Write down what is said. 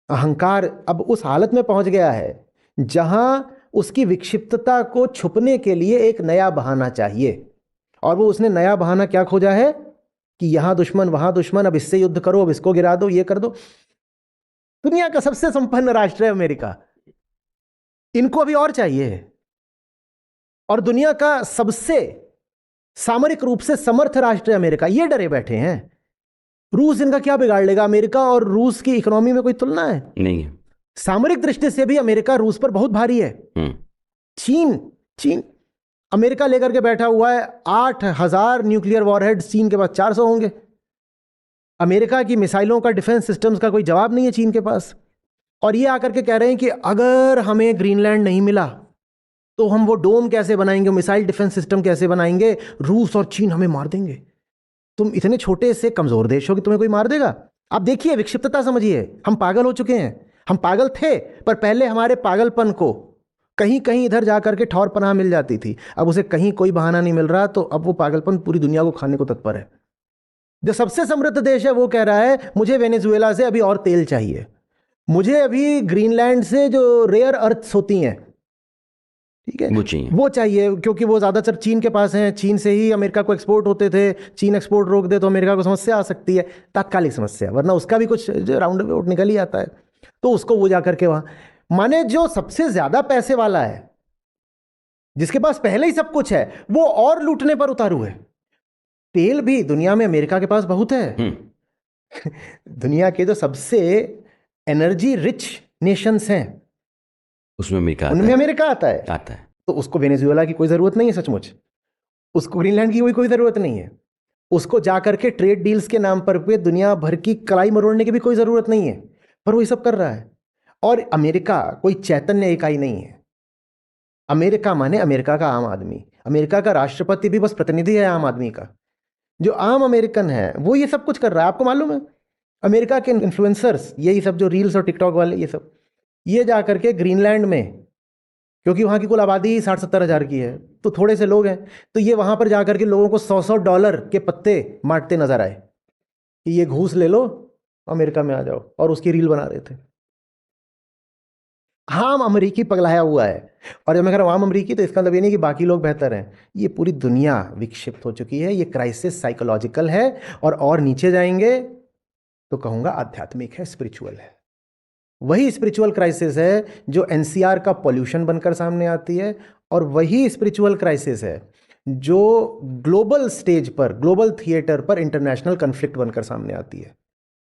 अहंकार अब उस हालत में पहुंच गया है जहां उसकी विक्षिप्तता को छुपने के लिए एक नया बहाना चाहिए, और वो उसने नया बहाना क्या खोजा है कि यहां दुश्मन वहां दुश्मन, अब इससे युद्ध करो, अब इसको गिरा दो, ये कर दो। दुनिया का सबसे संपन्न राष्ट्र है अमेरिका, इनको अभी और चाहिए। और दुनिया का सबसे सामरिक रूप से समर्थ राष्ट्र है अमेरिका, ये डरे बैठे हैं। रूस इनका क्या बिगाड़ लेगा? अमेरिका और रूस की इकोनॉमी में कोई तुलना है? नहीं है। सामरिक दृष्टि से भी अमेरिका रूस पर बहुत भारी है। चीन चीन अमेरिका लेकर के बैठा हुआ है 8,000 न्यूक्लियर वॉरहेड, चीन के पास 400 होंगे। अमेरिका की मिसाइलों का, डिफेंस सिस्टम्स का कोई जवाब नहीं है चीन के पास। और ये आकर के कह रहे हैं कि अगर हमें ग्रीनलैंड नहीं मिला तो हम वो डोम कैसे बनाएंगे, मिसाइल डिफेंस सिस्टम कैसे बनाएंगे, रूस और चीन हमें मार देंगे। तुम इतने छोटे से कमजोर देश हो कि तुम्हें कोई मार देगा? आप देखिए, विक्षिप्तता समझिए। हम पागल हो चुके हैं। हम पागल थे, पर पहले हमारे पागलपन को कहीं कहीं इधर जाकर के ठौर पनाह मिल जाती थी, अब उसे कहीं कोई बहाना नहीं मिल रहा, तो अब वो पागलपन पूरी दुनिया को खाने को तत्पर है। जो सबसे समृद्ध देश है वो कह रहा है मुझे वेनेजुएला से अभी और तेल चाहिए, मुझे अभी ग्रीनलैंड से जो रेयर अर्थ्स होती हैं, ठीक है, वो चाहिए, क्योंकि वो ज़्यादातर चीन के पास हैं। चीन से ही अमेरिका को एक्सपोर्ट होते थे। चीन एक्सपोर्ट रोक दे तो अमेरिका को समस्या आ सकती है, तात्कालिक समस्या, वरना उसका भी कुछ राउंड अबाउट निकल ही आता है। तो उसको वो जा करके वहाँ, माने जो सबसे ज़्यादा पैसे वाला है, जिसके पास पहले ही सब कुछ है, वो और लूटने पर उतारू है। तेल भी दुनिया में अमेरिका के पास बहुत है। दुनिया के जो सबसे एनर्जी रिच नेशंस हैं उसमें अमेरिका उनमें अमेरिका आता है। तो उसको वेनेजुएला की कोई ज़रूरत नहीं है सचमुच, उसको ग्रीनलैंड की कोई ज़रूरत नहीं है, उसको जाकर के ट्रेड डील्स के नाम पर दुनिया भर की कलाई मरोड़ने की भी कोई ज़रूरत नहीं है, पर वो ये सब कर रहा है। और अमेरिका कोई चैतन्य इकाई नहीं है। अमेरिका माने अमेरिका का आम आदमी। अमेरिका का राष्ट्रपति भी बस प्रतिनिधि है आम आदमी का। जो आम अमेरिकन है वो ये सब कुछ कर रहा है। आपको मालूम है, अमेरिका के इन्फ्लुएंसर्स, यही सब जो रील्स और टिकटॉक वाले, ये सब, ये जा करके ग्रीनलैंड में, क्योंकि वहाँ की कुल आबादी 60-70 हज़ार की है, तो थोड़े से लोग हैं, तो ये वहाँ पर जा करके लोगों को $100 के पत्ते बांटते नजर आए कि ये घूस ले लो, अमेरिका में आ जाओ, और उसकी रील बना रहे थे। आम अमरीकी पगलाया हुआ है। और जब मैं कह रहा हूँ आम अमरीकी, तो इसका मतलब ये नहीं कि बाकी लोग बेहतर हैं। ये पूरी दुनिया विक्षिप्त हो चुकी है। ये क्राइसिस साइकोलॉजिकल है, और नीचे जाएंगे तो कहूँगा आध्यात्मिक है, स्पिरिचुअल है। वही स्पिरिचुअल क्राइसिस है जो एनसीआर का पॉल्यूशन बनकर सामने आती है, और वही स्पिरिचुअल क्राइसिस है जो ग्लोबल स्टेज पर, ग्लोबल थिएटर पर इंटरनेशनल कन्फ्लिक्ट बनकर सामने आती है।